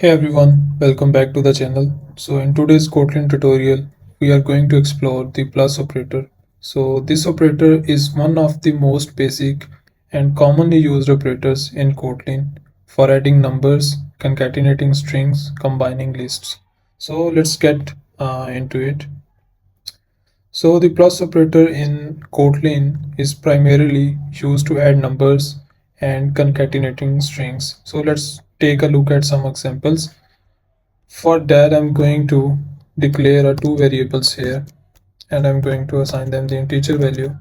Hey everyone, welcome back to the channel. So in today's Kotlin tutorial, we are going to explore the plus operator. So this operator is one of the most basic and commonly used operators in Kotlin for adding numbers, concatenating strings, combining lists. So let's get into it. So the plus operator in Kotlin is primarily used to add numbers and concatenating strings. So let's take a look at some examples. For that, I'm going to declare two variables here and I'm going to assign them the integer value.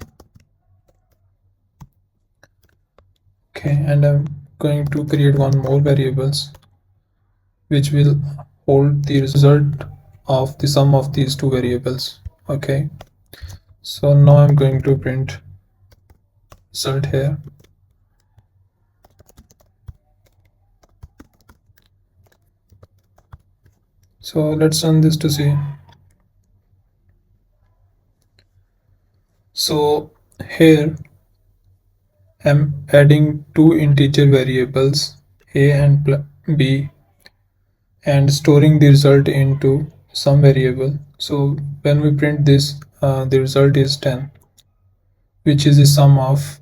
Okay, and I'm going to create one more variables which will hold the result of the sum of these two variables. Okay, so now I'm going to print result here. So let's run this to see. So here I'm adding two integer variables a and b and storing the result into some variable. So when we print this, the result is 10, which is the sum of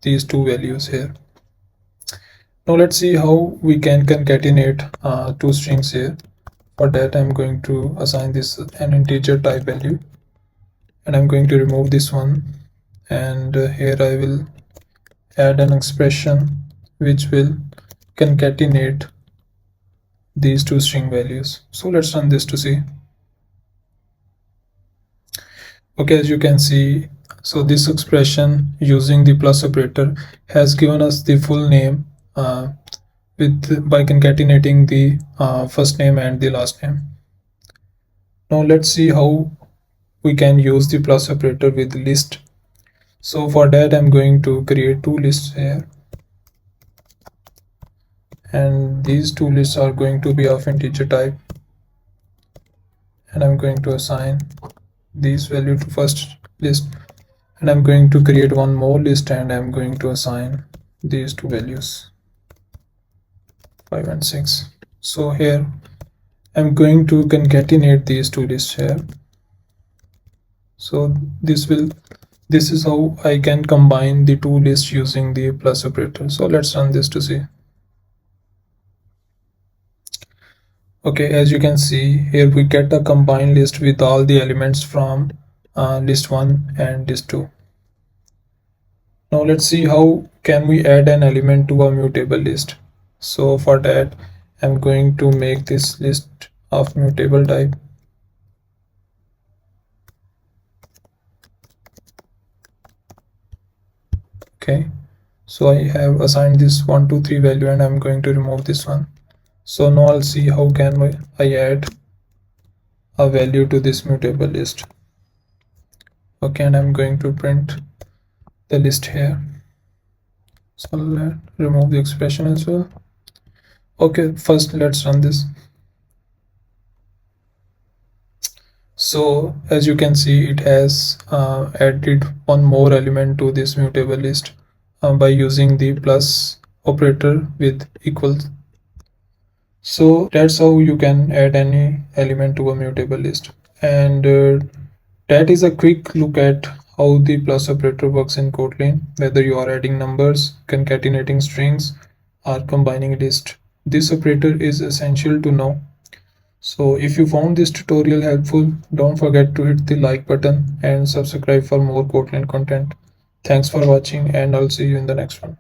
these two values here. Now let's see how we can concatenate two strings here. For that, I'm going to assign this an integer type value, and I'm going to remove this one, and here I will add an expression which will concatenate these two string values. So let's run this to see. Okay, as you can see, so this expression using the plus operator has given us the full name by concatenating the first name and the last name. Now let's see how we can use the plus operator with list. So for that, I'm going to create two lists here, and these two lists are going to be of integer type, and I'm going to assign this value to first list, and I'm going to create one more list and I'm going to assign these two values 5 and 6. So here I'm going to concatenate these two lists here. So this is how I can combine the two lists using the plus operator. So let's run this to see. Okay, as you can see here, we get a combined list with all the elements from list 1 and list 2. Now let's see how can we add an element to a mutable list. So for that, I'm going to make this list of mutable type. Okay, so I have assigned this 1 2 3 value, and I'm going to remove this one. So now I'll see how can I add a value to this mutable list. Okay, and I'm going to print the list here. So let's remove the expression as well. Okay, first let's run this. So as you can see, it has added one more element to this mutable list by using the plus operator with equals. So that's how you can add any element to a mutable list. And that is a quick look at how the plus operator works in Kotlin, whether you are adding numbers, concatenating strings, or combining lists. This operator is essential to know. So if you found this tutorial helpful, don't forget to hit the like button and subscribe for more Kotlin content. Thanks for watching, and I'll see you in the next one.